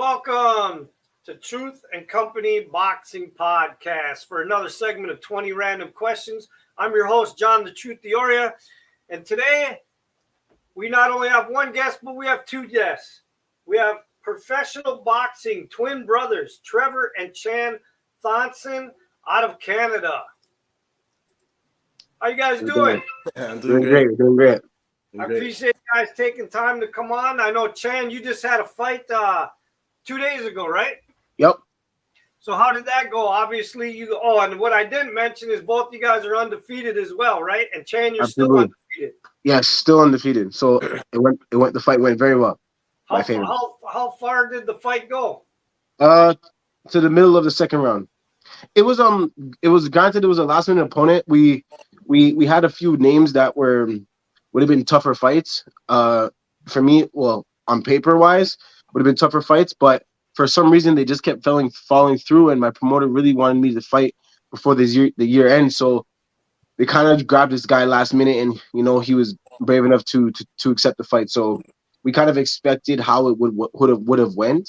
Welcome to Truth and Company Boxing Podcast for another segment of 20 Random Questions. I'm your host, John the Truth Dioria, and today we not only have one guest, but we have two guests. We have professional boxing twin brothers, Trevor and Chann Thonson, out of Canada. How you guys doing? I'm doing great. Doing great. I appreciate you guys taking time to come on. I know, Chann, you just had a fight 2 days ago, right? Yep. So how did that go? Obviously, and what I didn't mention is both you guys are undefeated as well, right? And Chann, you're still undefeated. Yes, still undefeated. So the fight went very well. How far did the fight go? To the middle of the second round. It was granted it was a last minute opponent. We had a few names that would have been tougher fights. For me, well, on paper wise, would have been tougher fights, but for some reason they just kept falling through, and my promoter really wanted me to fight before the year end. So they kind of grabbed this guy last minute, and he was brave enough to accept the fight. So we kind of expected how it would have went,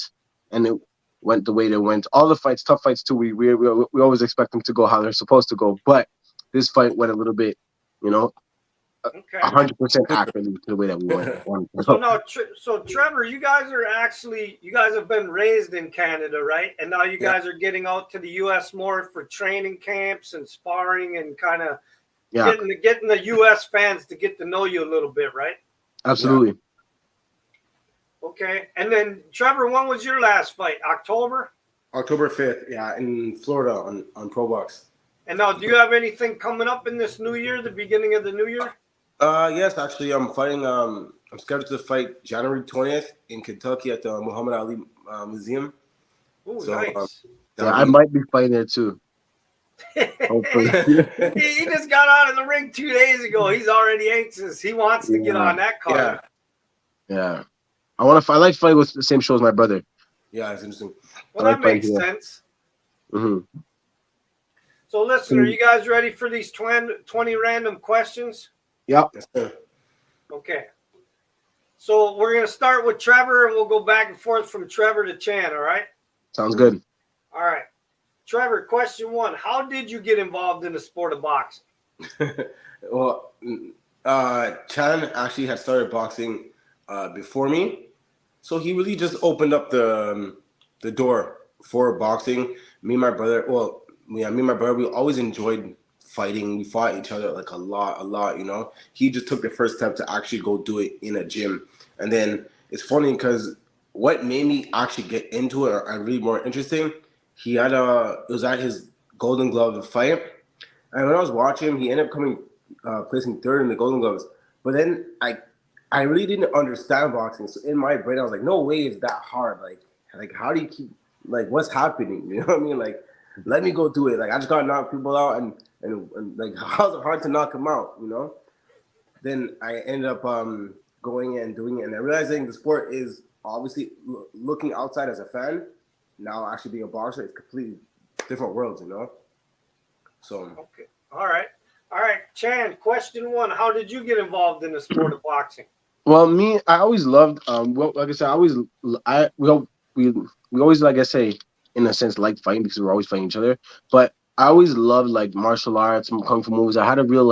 and it went the way they went. All the fights, tough fights too. We always expect them to go how they're supposed to go, but this fight went a little bit, 100% accurately to the way that we went. So Trevor, you guys have been raised in Canada, right? And now you guys are getting out to the U.S. more for training camps and sparring and kind of getting the U.S. fans to get to know you a little bit, right? Absolutely. Yeah. Okay. And then Trevor, when was your last fight? October 5th, in Florida on Pro Box. And now, do you have anything coming up in this new year, the beginning of the new year? Yes, actually, I'm fighting. I'm scheduled to fight January 20th in Kentucky at the Muhammad Ali Museum. Oh, nice. I might be fighting there too. Hopefully. he just got out of the ring 2 days ago. He's already anxious. He wants to get on that card. Yeah. I like fighting with the same show as my brother. Yeah, it's interesting. Well, that makes sense. Mm-hmm. So, listen, are you guys ready for these 20 random questions? Yep. Yes, sir. Okay. So we're going to start with Trevor, and we'll go back and forth from Trevor to Chann, all right? Sounds good. All right. Trevor, question 1. How did you get involved in the sport of boxing? Well, Chann actually had started boxing before me. So he really just opened up the door for boxing. Me and my brother, we always enjoyed fighting. We fought each other like a lot, He just took the first step to actually go do it in a gym. And then it's funny because what made me actually get into it and really more interesting, it was at his Golden Glove fight. And when I was watching him, he ended up placing third in the Golden Gloves. But then I really didn't understand boxing. So in my brain, I was like, no way it's that hard. Like how do you keep, what's happening? You know what I mean? Like, let me go do it. Like, I just got to knock people out and like, how's it hard to knock them out, Then I ended up going and doing it. And I realizing the sport is obviously looking outside as a fan. Now actually being a boxer, it's completely different worlds, So. Okay. All right. Chann, question 1. How did you get involved in the sport of boxing? Well, me, I always loved, like I said, we always, like I say, in a sense, like fighting because we're always fighting each other. But I always loved like martial arts and kung fu movies. I had a real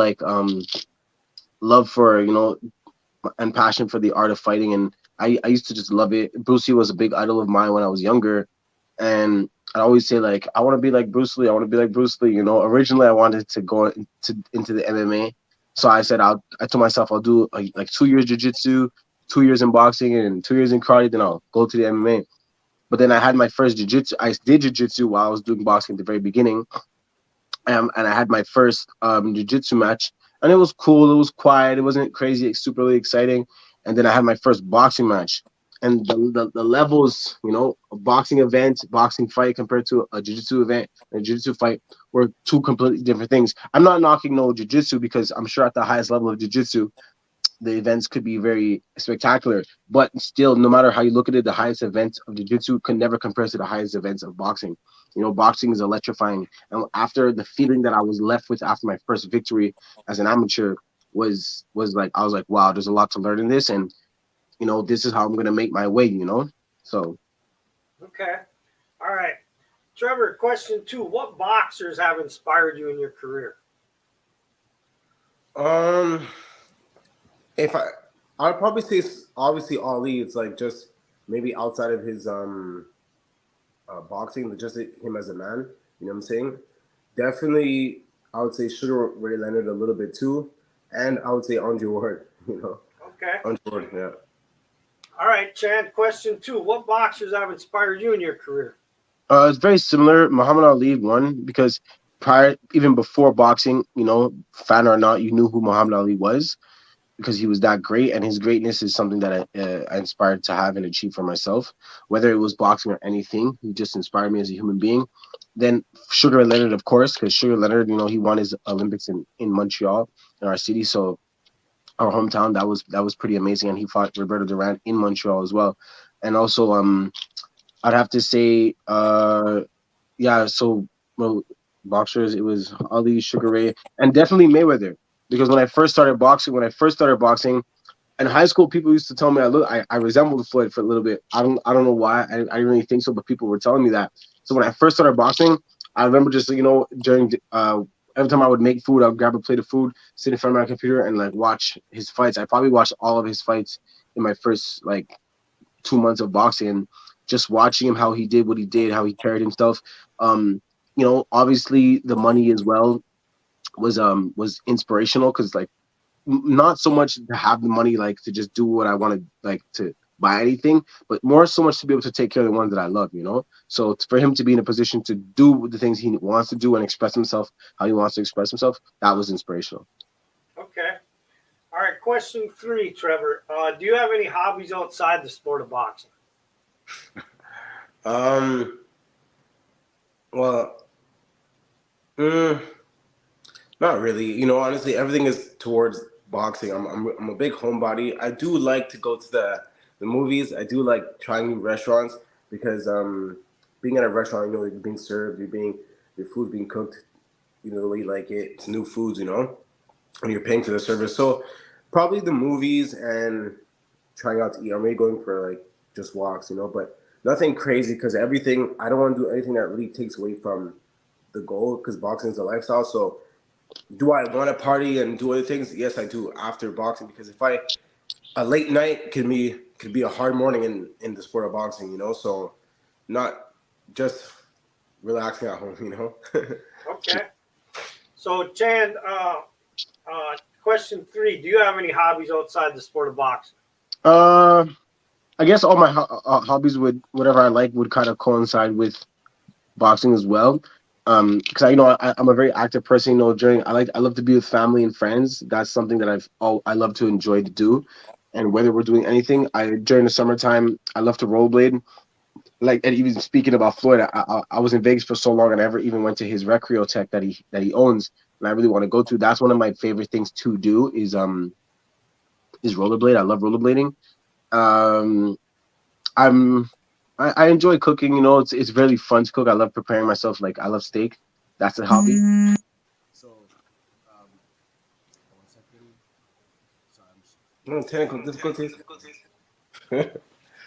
love for and passion for the art of fighting, and I used to just love it. Bruce Lee was a big idol of mine when I was younger, and I always say like I want to be like Bruce Lee. Originally, I wanted to go into the MMA, so I said I told myself I'll do like 2 years jiu-jitsu, 2 years in boxing, and 2 years in karate. Then I'll go to the MMA. But then I had my first jiu-jitsu. I did jiu-jitsu while I was doing boxing at the very beginning. And I had my first jiu-jitsu match. And it was cool. It was quiet. It wasn't crazy, superly exciting. And then I had my first boxing match. And the levels, a boxing event, boxing fight compared to a jiu-jitsu event, and a jiu-jitsu fight were two completely different things. I'm not knocking no jiu-jitsu because I'm sure at the highest level of jiu-jitsu, the events could be very spectacular, but still, no matter how you look at it, the highest events of jiu-jitsu could never compare to the highest events of boxing. Boxing is electrifying. And after the feeling that I was left with after my first victory as an amateur was like, I was like, wow, there's a lot to learn in this. And, this is how I'm going to make my way, So Okay. All right. Trevor, question 2. What boxers have inspired you in your career? Um, if I'd probably say obviously Ali. It's like just maybe outside of his boxing, just him as a man. You know what I'm saying? Definitely, I would say Sugar Ray Leonard a little bit too, and I would say Andre Ward. You know, Okay. Andre Ward. Yeah. All right, Chann, question 2. What boxers have inspired you in your career? It's very similar. Muhammad Ali won because even before boxing, fan or not, you knew who Muhammad Ali was because he was that great, and his greatness is something that I inspired to have and achieve for myself. Whether it was boxing or anything, he just inspired me as a human being. Then Sugar Leonard, of course, because Sugar Leonard, he won his Olympics in Montreal, in our city, so our hometown. That was pretty amazing, and he fought Roberto Duran in Montreal as well. And also, I'd have to say, yeah. So, well, boxers, it was Ali, Sugar Ray, and definitely Mayweather. Because when I first started boxing in high school, people used to tell me I resembled Floyd for a little bit. I don't know why. I didn't really think so, but people were telling me that. So when I first started boxing, I remember just during every time I would make food, I would grab a plate of food, sit in front of my computer, and like watch his fights. I probably watched all of his fights in my first 2 months of boxing, and just watching him, how he did what he did, how he carried himself. Obviously the money as well was inspirational because not so much to have the money to just do what I wanted to buy anything, but more so much to be able to take care of the ones that I love. So for him to be in a position to do the things he wants to do and express himself how he wants to express himself, that was inspirational. Okay. All right, question 3, Trevor. Do you have any hobbies outside the sport of boxing? Well, mm, not really. Honestly, everything is towards boxing. I'm a big homebody. I do like to go to the movies. I do like trying new restaurants because being at a restaurant, you're being served, your food's being cooked, the way you like it. It's new foods, and you're paying for the service. So probably the movies and trying out to eat. I'm really going for just walks, but nothing crazy because everything. I don't want to do anything that really takes away from the goal because boxing is a lifestyle. So do I want to party and do other things? Yes, I do after boxing because if a late night could be a hard morning in the sport of boxing, So not just relaxing at home. Okay. So, Chann, question 3. Do you have any hobbies outside the sport of boxing? I guess all my hobbies would whatever I like would kind of coincide with boxing as well. Because I'm a very active person. During I love to be with family and friends. That's something that I love to enjoy to do. And whether we're doing anything, during the summertime I love to rollerblade. And even speaking about Floyd, I was in Vegas for so long, and I never even went to his Recreotech that he owns, and I really want to go to. That's one of my favorite things to do is rollerblade. I love rollerblading. Um, I'm I enjoy cooking. It's really fun to cook. I love preparing myself. I love steak. That's a hobby. So, one second. Sorry, No technical difficulties.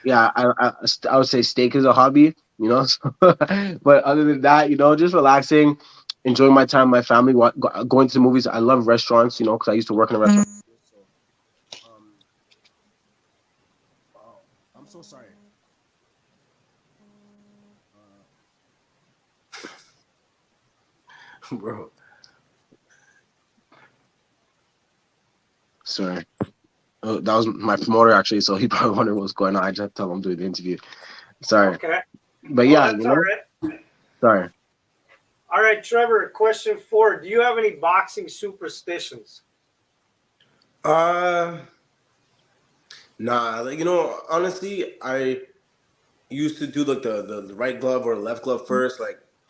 yeah, I would say steak is a hobby. But other than that, just relaxing, enjoying my time with my family, going to the movies. I love restaurants. Because I used to work in a restaurant. So, oh, I'm so sorry. Bro. Sorry. Oh, that was my promoter actually, so he probably wondered what's going on. I just tell him I'm doing the interview. Sorry, Okay. but Oh, yeah, that's all right. sorry. All right, Trevor, question 4. Do you have any boxing superstitions? Uh, nah. Honestly, I used to do the right glove or the left glove first.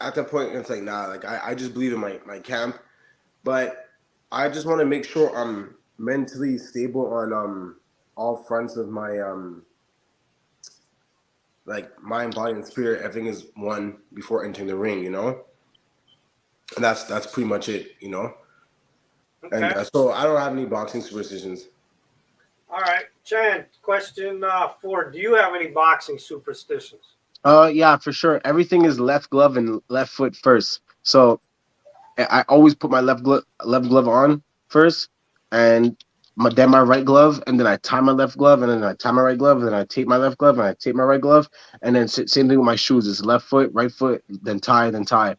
At that point, it's nah. I just believe in my camp, but I just want to make sure I'm mentally stable on all fronts of my mind, body, and spirit. Everything is one before entering the ring. And that's pretty much it. And Okay. so I don't have any boxing superstitions. All right, Chann, question 4. Do you have any boxing superstitions? Yeah, for sure. Everything is left glove and left foot first. So I always put my left glove on first, and then my right glove, and then I tie my left glove, and then I tie my right glove, and then I tape my left glove, and I tape my right glove, and then same thing with my shoes. It's left foot, right foot, then tie, then tie.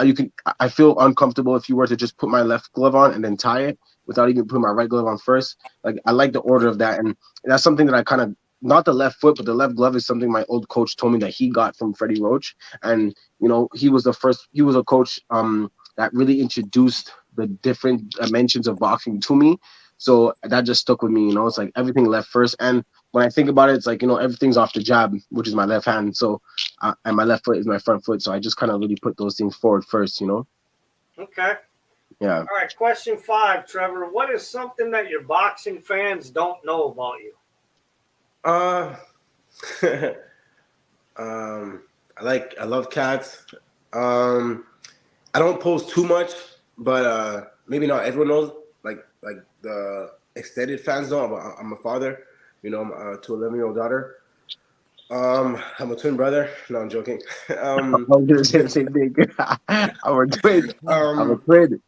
You can. I feel uncomfortable if you were to just put my left glove on and then tie it without even putting my right glove on first. Like I like the order of that, and that's something that I kind of not the left foot, but the left glove is something my old coach told me that he got from Freddie Roach, and he was the first. He was a coach. That really introduced the different dimensions of boxing to me. So that just stuck with me, It's like everything left first. And when I think about it, it's like, everything's off the jab, which is my left hand. So, and my left foot is my front foot. So I just kind of really put those things forward first. Okay. Yeah. All right. Question 5, Trevor. What is something that your boxing fans don't know about you? I love cats. I don't post too much, but maybe not everyone knows. Like the extended fans know. I'm a father, to an 11-year-old daughter. I'm a twin brother. No, I'm joking. I was gonna say the same thing. I'm a twin. I'm a twin.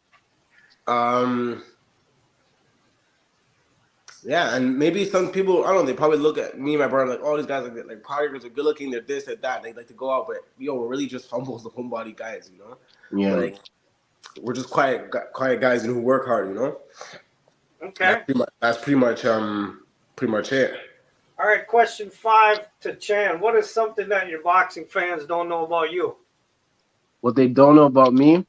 Yeah, and maybe some people, I don't know, they probably look at me and my brother like, oh, these guys are like partyers are good looking, they're this, they're that. They like to go out, but we're really just humble, the homebody guys, Yeah. Like we're just quiet guys who work hard, Okay. That's pretty much it. All right. Question 5 to Chann. What is something that your boxing fans don't know about you? What they don't know about me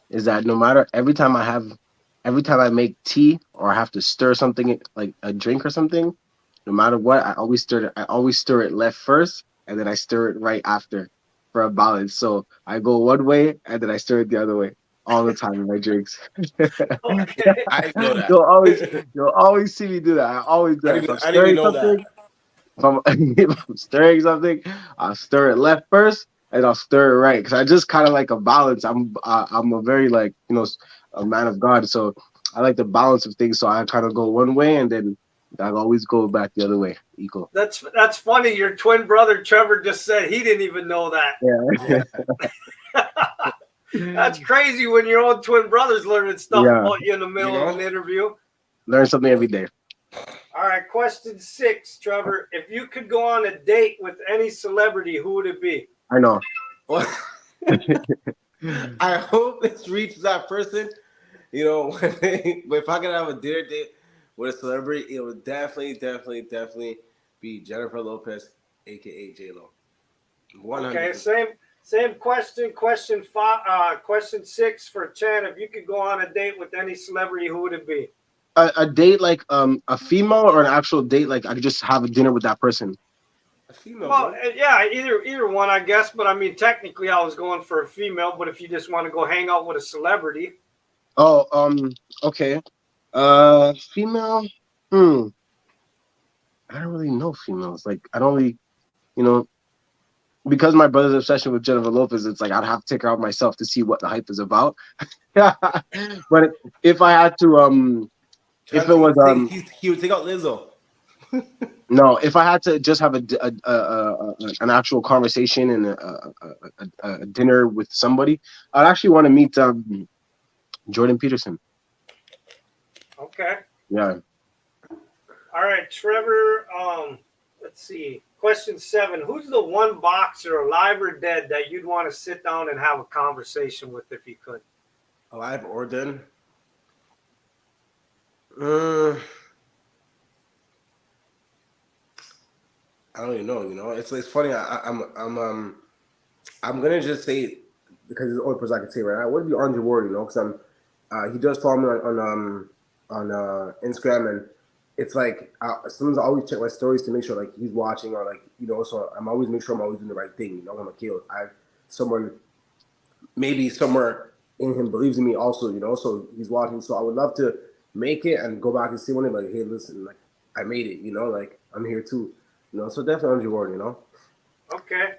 is that every time I make tea or I have to stir something like a drink or something, no matter what, I always stir it left first, and then I stir it right after for a balance. So I go one way and then I stir it the other way all the time in my drinks. Okay. I know that. You'll always see me do that. I always do that. If I'm I didn't even stirring know something, that. if I'm stirring something, I'll stir it left first and I'll stir it right, because I just kind of like a balance. I'm a very a man of God, so I like the balance of things. So I kind of go one way and then I always go back the other way, equal. That's funny. Your twin brother Trevor just said he didn't even know that. Yeah. That's crazy when your own twin brother's learning stuff Yeah. about you in the middle of an interview. Learn something every day. All right, question 6, Trevor. If you could go on a date with any celebrity, who would it be? I know. I hope it's reached that person. If I could have a dinner date with a celebrity, it would definitely be Jennifer Lopez, aka J-Lo. 100%. Okay, same question. Question 5. Question 6 for Chann. If you could go on a date with any celebrity, who would it be? A date like a female, or an actual date like I could just have a dinner with that person? A female. Well, yeah, either one, I guess. But I mean, technically, I was going for a female. But if you just want to go hang out with a celebrity. Oh, okay. Female. I don't really know females. Like, I don't really, because my brother's obsession with Jennifer Lopez, it's like I'd have to take her out myself to see what the hype is about. But if I had to, if it was he would take out Lizzo. No, if I had to just have an actual conversation and a dinner with somebody, I'd actually want to meet Jordan Peterson. Okay. Yeah. All right, Trevor. Let's see. Question 7. Who's the one boxer, alive or dead, that you'd want to sit down and have a conversation with if you could? Alive or dead? I don't even know. It's funny. I'm gonna just say, because it's the only person I can say right now. It would be Andre Ward, because he does follow me on Instagram, and it's like sometimes I always check my stories to make sure like he's watching, or like so I'm always make sure I'm always doing the right thing. I'm a kid. Maybe somewhere in him believes in me also, so he's watching. So I would love to make it and go back and see one of them, like, hey, listen, like I made it, like I'm here too. So definitely Andre Ward, Okay.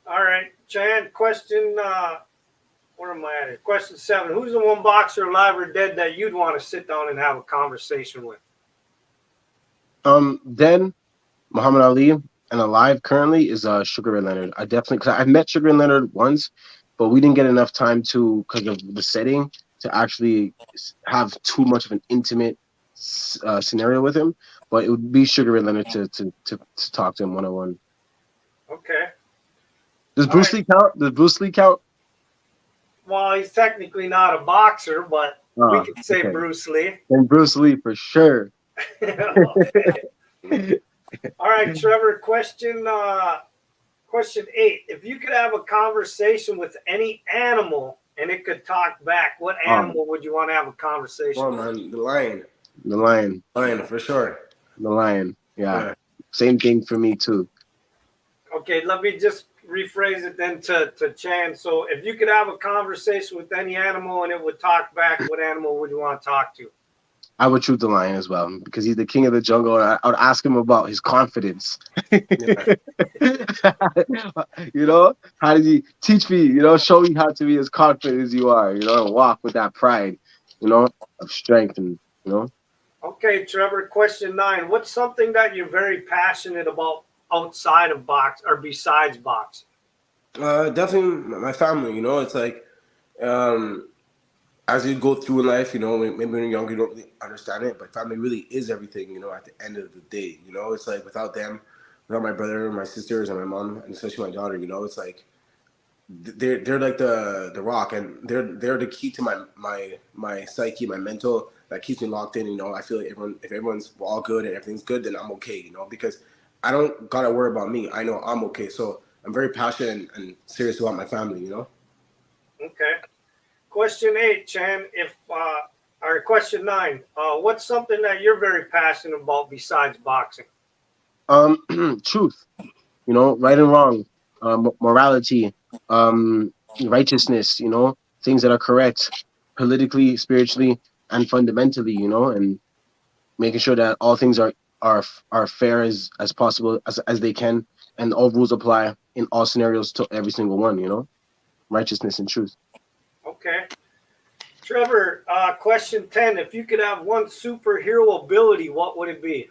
All right. Chann, question, where am I at here? Question 7. Who's the one boxer, alive or dead, that you'd want to sit down and have a conversation with? Then Muhammad Ali, and alive currently is Sugar Ray Leonard. I definitely, because I've met Sugar Ray Leonard once, but we didn't get enough time to, because of the setting, to actually have too much of an intimate scenario with him. But it would be Sugar Ray Leonard to talk to him one-on-one. Okay. Does All Bruce right. Lee count? Does Bruce Lee count? Well, he's technically not a boxer, but we Oh, could say okay. Bruce Lee. And Bruce Lee for sure. Okay. All right, Trevor. Question 8. If you could have a conversation with any animal and it could talk back, what animal would you want to have a conversation Come with? on, man. The lion. The lion. Lion, for sure. The lion. Yeah. Yeah. Same thing for me too. Okay, let me just rephrase it then to Chann. So if you could have a conversation with any animal and it would talk back, what animal would you want to talk to? I would choose the lion as well because he's the king of the jungle. And I would ask him about his confidence. Yeah. You know, how did he teach me? You know, show me how to be as confident as you are. You know, and walk with that pride. You know, of strength and Okay, Trevor, question 9. What's something that you're very passionate about outside of box or besides boxing? Definitely my family. You know, it's like as you go through in life, you know, maybe when you're younger, you don't really understand it, but family really is everything. You know, at the end of the day, you know, it's like without them, without my brother, my sisters, and my mom, and especially my daughter, you know, it's like they're like the rock, and they're the key to my psyche, my mental, that keeps me locked in. You know, I feel like if everyone's all good and everything's good, then I'm okay. You know, because I don't gotta worry about me. I know I'm okay. So I'm very passionate and serious about my family. You know. Okay. Question 8, Chann. Or question 9. What's something that you're very passionate about besides boxing? truth. You know, right and wrong, morality, righteousness. You know, things that are correct, politically, spiritually, and fundamentally. You know, and making sure that all things are fair as possible as they can, and all rules apply in all scenarios to every single one. You know, righteousness and truth. Okay. Trevor, question 10. If you could have one superhero ability, what would it be?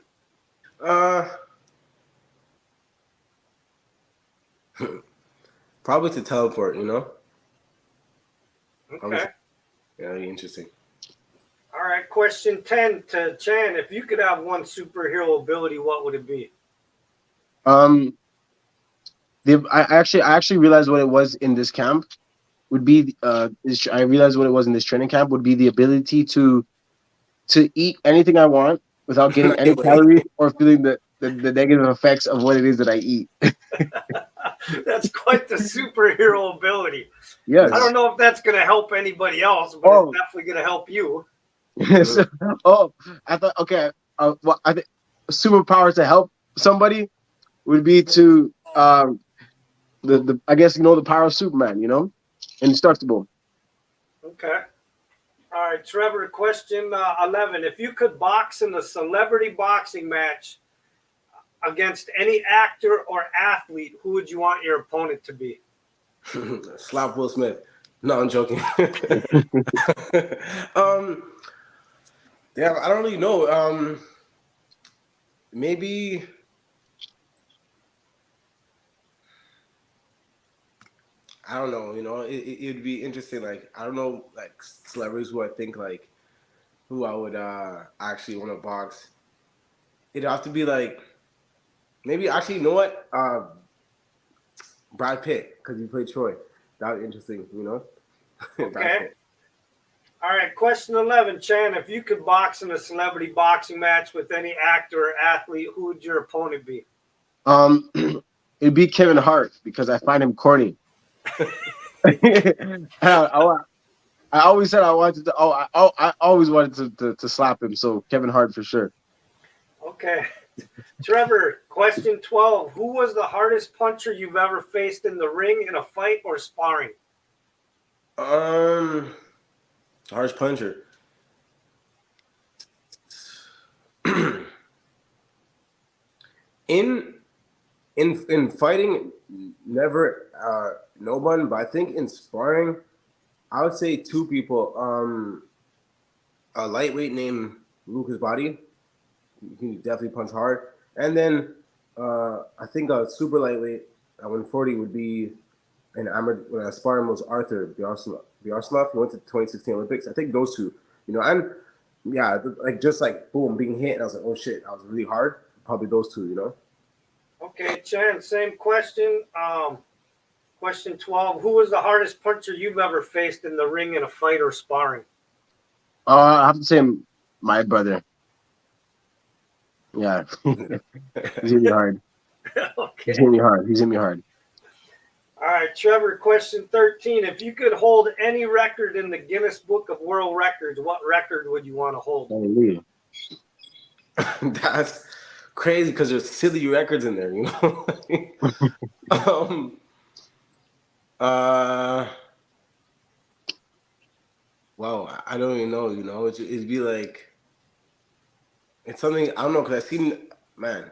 Probably to teleport. You know. Okay. Yeah, that'd be interesting. All right. Question 10 to Chann. If you could have one superhero ability, what would it be? I actually realized what it was in this camp would be I realized what it was in this training camp would be the ability to eat anything I want without getting any calories or feeling the negative effects of what it is that I eat. That's quite the superhero ability. Yes. I don't know if that's going to help anybody else, but it's definitely going to help you. So, I thought, okay, well, I think a superpower to help somebody would be to the I guess the power of Superman, indestructible. Okay. All right, Trevor, question 11. If you could box in a celebrity boxing match against any actor or athlete, who would you want your opponent to be? Slap Will Smith. No, I'm joking. Yeah, I don't really know. Maybe I don't know. It'd be interesting. Like I don't know, like celebrities who I think like who I would actually want to box. It'd have to be like maybe actually, you know what? Brad Pitt, because he played Troy. That would be interesting, Okay. All right, question 11, Chann. If you could box in a celebrity boxing match with any actor or athlete, who would your opponent be? It'd be Kevin Hart because I find him corny. I always said I wanted to. I always wanted to slap him. So Kevin Hart for sure. Okay. Trevor, question 12. Who was the hardest puncher you've ever faced in the ring in a fight or sparring? Harsh puncher. in fighting, never no one. But I think in sparring, I would say two people. A lightweight named Lucas Body. He can definitely punch hard, and then I think a super lightweight at 140 would be an amateur. When I sparring was Arthur Bjarslov. He went to 2016 Olympics. I think those two. And yeah, like just like boom, being hit, and I was like, oh shit, that was really hard. Probably those two. Okay, Chann, same question. Question 12. Who was the hardest puncher you've ever faced in the ring in a fight or sparring? I have to say my brother. Yeah, he's hit me hard. Okay. He's hit me hard. He's hit me hard. All right, Trevor, question 13. If you could hold any record in the Guinness Book of World Records, what record would you want to hold? Hallelujah. That's crazy because there's silly records in there. Wow, I don't even know. It'd be like, it's something, I don't know, because I've seen, man,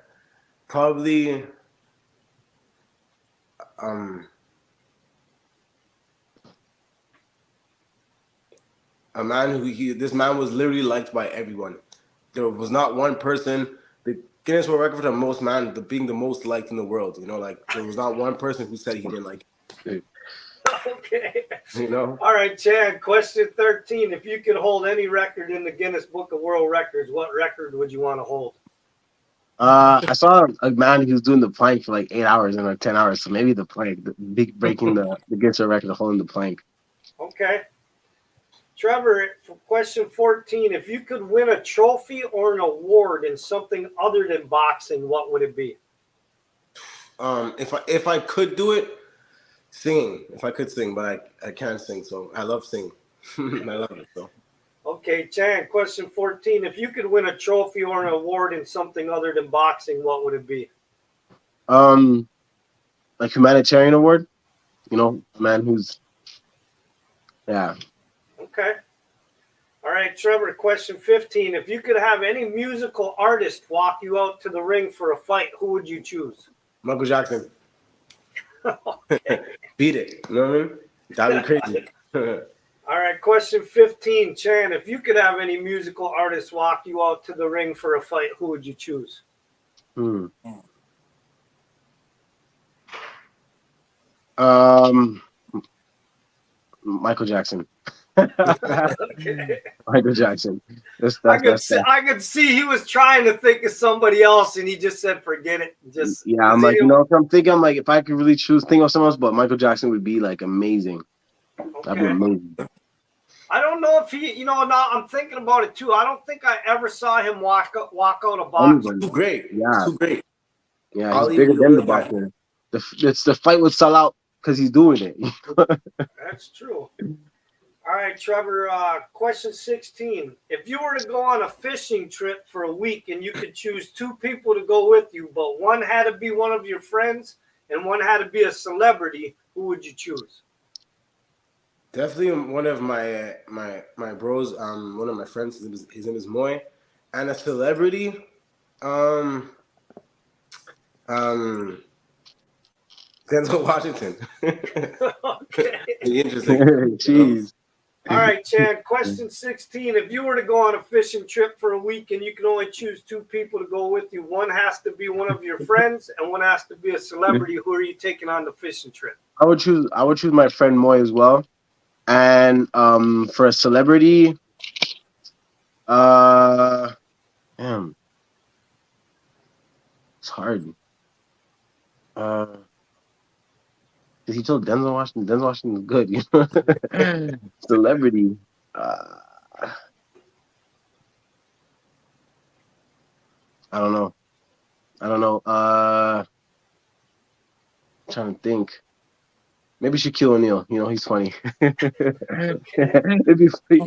probably, a man this man was literally liked by everyone. There was not one person, the Guinness World Record for the most man, being the most liked in the world, like there was not one person who said he didn't like it. Okay. All right, Chann, question 13. If you could hold any record in the Guinness Book of World Records, what record would you want to hold? I saw a man who was doing the plank for like 8 hours and like 10 hours. So maybe the plank, breaking the Guinness World Record of holding the plank. Okay. Trevor, for question 14. If you could win a trophy or an award in something other than boxing, what would it be? If I could do it, singing. If I could sing, but I can't sing, so I love singing. I love it. So. Okay, Chann, question 14. If you could win a trophy or an award in something other than boxing, what would it be? Like humanitarian award. Man who's, yeah. Okay. All right, Trevor, question 15. If you could have any musical artist walk you out to the ring for a fight, who would you choose? Michael Jackson. Beat it. You know what I mean? That'd be crazy. All right, question 15. Chann, if you could have any musical artist walk you out to the ring for a fight, who would you choose? Michael Jackson. Okay. Michael Jackson. I could see he was trying to think of somebody else, and he just said, "Forget it." I'm like, I'm thinking, I'm like, if I could really think of someone else, but Michael Jackson would be like amazing. Okay. That'd be amazing. I don't know if he, now I'm thinking about it too. I don't think I ever saw him walk out of boxing. Too great. Yeah. Too great. Yeah, he's bigger than the boxer. The fight would sell out because he's doing it. That's true. All right, Trevor, question 16. If you were to go on a fishing trip for a week and you could choose 2 people to go with you, but one had to be one of your friends and one had to be a celebrity, who would you choose? Definitely one of my bros, one of my friends, his name is Moy. And a celebrity, Denzel Washington. Okay. Interesting. Jeez. All right, Chann, question 16. If you were to go on a fishing trip for a week and you can only choose 2 people to go with you, one has to be one of your friends and one has to be a celebrity, who are you taking on the fishing trip? I would choose my friend Moy as well. And for a celebrity, damn, it's hard. Did he tell Denzel Washington? Denzel Washington is good, Celebrity. I don't know. I'm trying to think. Maybe Shaquille O'Neal. He's funny. It'd be funny.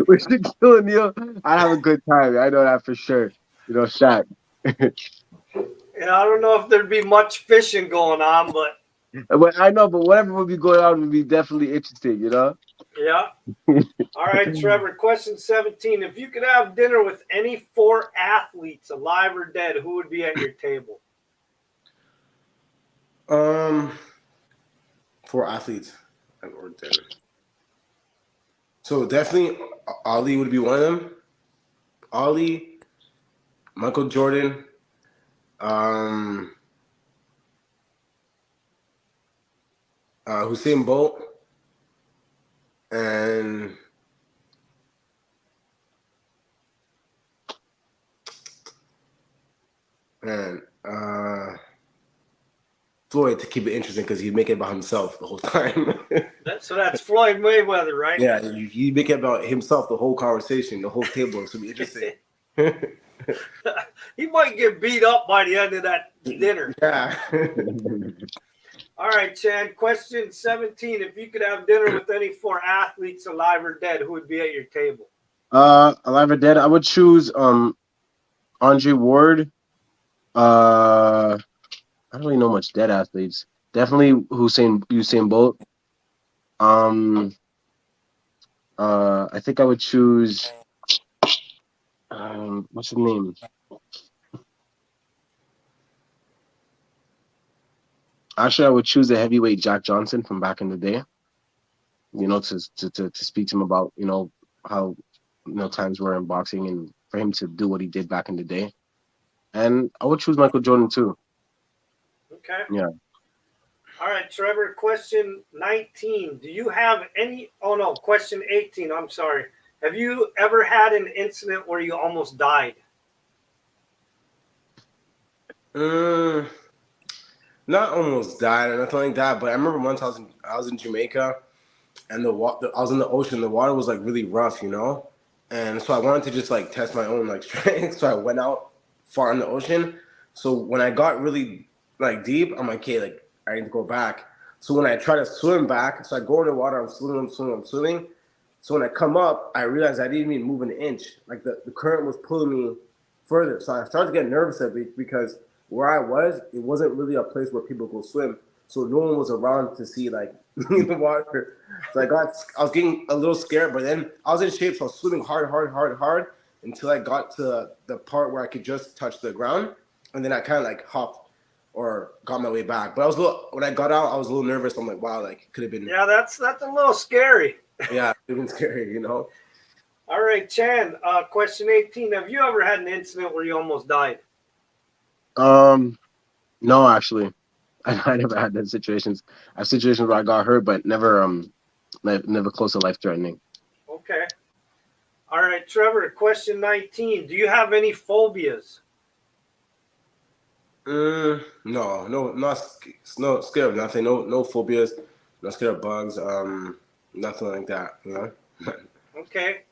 With Shaquille O'Neal, I'd have a good time. I know that for sure. Shaq. Yeah, I don't know if there'd be much fishing going on, but I know, but whatever would be going on would be definitely interesting, Yeah. All right, Trevor, question 17. If you could have dinner with any 4 athletes, alive or dead, who would be at your table? 4 athletes or dead. So definitely Ali would be one of them. Ali, Michael Jordan, Um, Hussein Bolt and and Floyd to keep it interesting because he'd make it about himself the whole time. So that's Floyd Mayweather, right? Yeah, you make it about himself the whole conversation, the whole table. It's gonna be interesting. He might get beat up by the end of that dinner. Yeah. All right, Chann. Question 17. If you could have dinner with any 4 athletes, alive or dead, who would be at your table? Alive or dead, I would choose Andre Ward. I don't really know much dead athletes. Definitely Usain Bolt. I think I would choose what's his name? Actually, I would choose the heavyweight Jack Johnson from back in the day. You know, to speak to him about, you know, how, you know, times were in boxing and for him to do what he did back in the day. And I would choose Michael Jordan too. Okay. Yeah. All right, Trevor. Question 19. Do you have any? Oh no, question 18. I'm sorry. Have you ever had an incident where you almost died? Not almost died or nothing like that, but I remember once I was in Jamaica, and I was in the ocean. The water was like really rough, you know, and so I wanted to just like test my own like strength. So I went out far in the ocean. So when I got really like deep, I'm like, okay, like I need to go back. So when I try to swim back, so I go in the water, I'm swimming. So when I come up, I realized I didn't even move an inch. Like the current was pulling me further. So I started to get nervous a bit because where I was, it wasn't really a place where people go swim. So no one was around to see like the water. So I was getting a little scared, but then I was in shape, so I was swimming hard until I got to the part where I could just touch the ground, and then I kind of like hopped or got my way back. But when I got out, I was a little nervous. I'm like, wow, like it could have been. Yeah, that's a little scary. Yeah, it could have been scary, you know. All right, Chann. Question 18. Have you ever had an incident where you almost died? No, actually. I never had that situations. I have situations where I got hurt, but never never close to life threatening. Okay. All right, Trevor. Question 19. Do you have any phobias? No, not scared of nothing. No phobias. Not scared of bugs. Nothing like that. You know. Okay.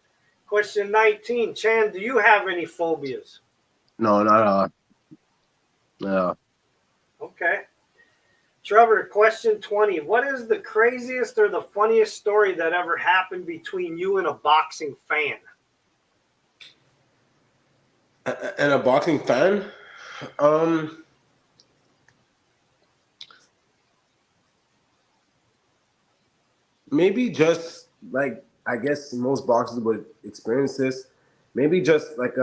Question 19. Chann, do you have any phobias? No, not at all. No. Okay. Trevor, question 20. What is the craziest or the funniest story that ever happened between you and a boxing fan? And a boxing fan? Maybe just like I guess most boxers would experience this. Maybe just like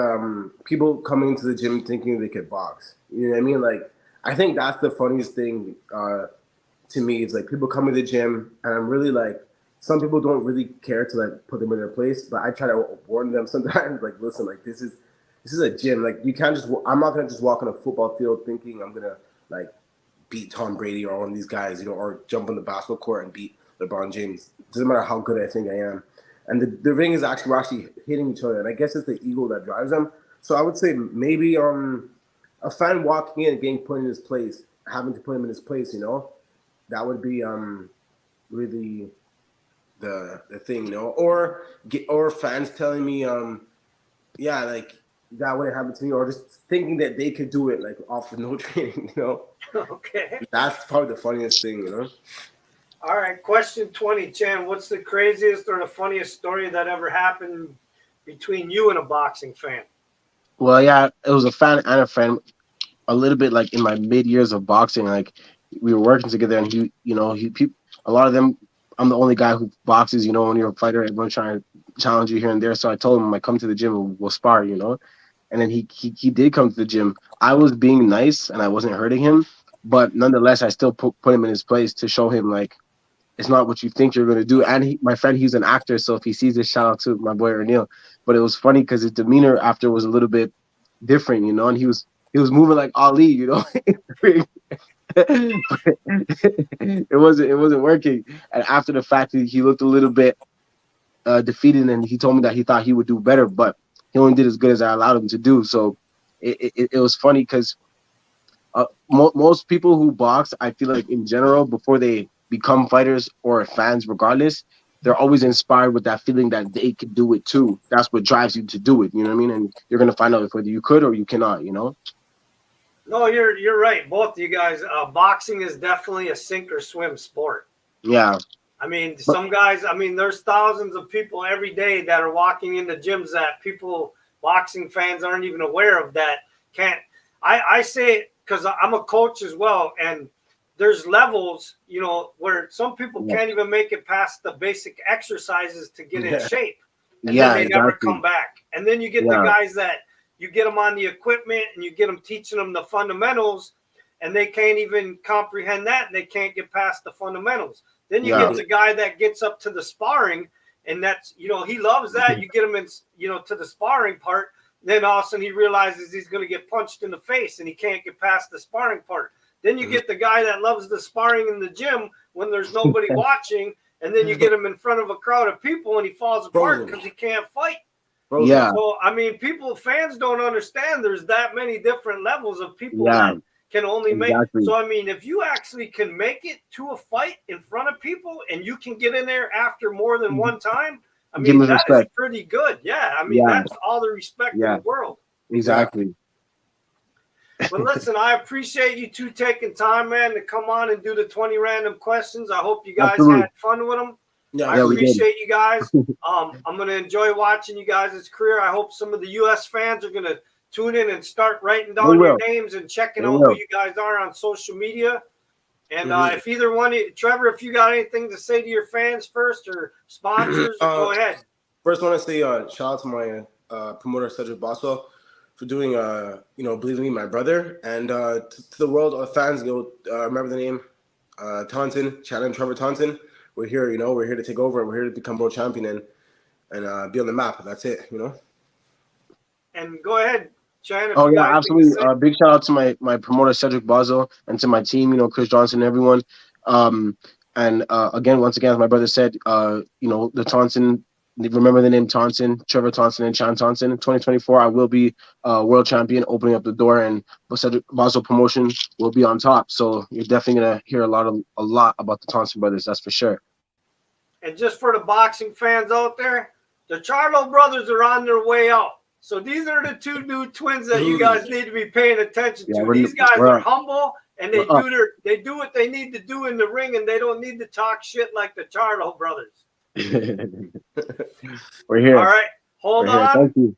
people coming into the gym thinking they could box. You know what I mean? Like I think that's the funniest thing to me is like people come to the gym and I'm really like some people don't really care to like put them in their place, but I try to warn them sometimes like listen, like this is a gym. Like you can't just I'm not gonna just walk on a football field thinking I'm gonna like beat Tom Brady or one of these guys, you know, or jump on the basketball court and beat LeBron James. Doesn't matter how good I think I am. And the ring is we're actually hitting each other, and I guess it's the ego that drives them. So I would say maybe a fan walking in and getting put in his place, having to put him in his place, you know, that would be really the thing, you know, or fans telling me yeah, like that wouldn't happen to me, or just thinking that they could do it like off of no training, you know. Okay. That's probably the funniest thing, you know. All right. Question 20. Chann, what's the craziest or the funniest story that ever happened between you and a boxing fan? Well, yeah, it was a fan and a friend. A little bit like in my mid years of boxing, like we were working together, and a lot of them. I'm the only guy who boxes. You know, when you're a fighter, everyone's trying to challenge you here and there. So I told him, like, come to the gym and we'll spar. You know, and then he did come to the gym. I was being nice and I wasn't hurting him, but nonetheless, I still put him in his place to show him like it's not what you think you're gonna do. And my friend, he's an actor, so if he sees this, shout out to my boy Erneil. But it was funny because his demeanor after was a little bit different, you know, and he was he was moving like Ali, you know. It wasn't working. And after the fact, he looked a little bit defeated, and he told me that he thought he would do better, but he only did as good as I allowed him to do. So it was funny because most people who box, I feel like in general, before they become fighters or fans, regardless, they're always inspired with that feeling that they could do it too. That's what drives you to do it. You know what I mean? And you're gonna find out if whether you could or you cannot. You know? No, you're right. Both of you guys. Boxing is definitely a sink or swim sport. Yeah. I mean, some guys. I mean, there's thousands of people every day that are walking into gyms that people, boxing fans, aren't even aware of. That can't. I say it because I'm a coach as well, and there's levels, you know, where some people can't even make it past the basic exercises to get in shape, and then they never come back. And then you get the guys that you get them on the equipment and you get them teaching them the fundamentals, and they can't even comprehend that, and they can't get past the fundamentals. Then you get the guy that gets up to the sparring, and that's, you know, he loves that. You get him in, you know, to the sparring part. Then all of a sudden he realizes he's going to get punched in the face and he can't get past the sparring part. Then you get the guy that loves the sparring in the gym when there's nobody watching, and then you get him in front of a crowd of people and he falls apart because he can't fight. Yeah. So, I mean, fans don't understand there's that many different levels of people that can only make. So, I mean, if you actually can make it to a fight in front of people and you can get in there after more than one time, I mean, that is pretty good. Yeah. I mean, that's all the respect in the world. Exactly. But listen, I appreciate you two taking time, man, to come on and do the 20 random questions. I hope you guys had fun with them. I appreciate you guys. I'm going to enjoy watching you guys' career. I hope some of the U.S. fans are going to tune in and start writing down your names and checking out who you guys are on social media. And if either one, Trevor, if you got anything to say to your fans first or sponsors, go ahead. First, I want to say shout out to my promoter, Cedric Boswell, for doing, you know, believing in my brother. And to the world of fans, you know, remember the name, Thonson, Chann Trevor Thonson. We're here, you know, we're here to take over, and we're here to become world champion and be on the map. That's it, you know. And go ahead, Chann. Oh yeah, absolutely. Big shout out to my promoter Cedric Boswell and to my team, you know, Chris Johnson and everyone. And once again, as my brother said, you know, the Thonson, remember the name Thonson, Trevor Thonson and Chann Thonson. In 2024, I will be world champion, opening up the door, and Cedric Boswell promotion will be on top. So you're definitely gonna hear a lot about the Thonson brothers, that's for sure. And just for the boxing fans out there, the Charlo brothers are on their way out. So these are the two new twins that you guys need to be paying attention to. These guys are humble, and they do what they need to do in the ring, and they don't need to talk shit like the Charlo brothers. We're here. All right, hold on. Thank you.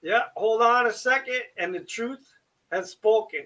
Yeah, hold on a second, and the truth has spoken.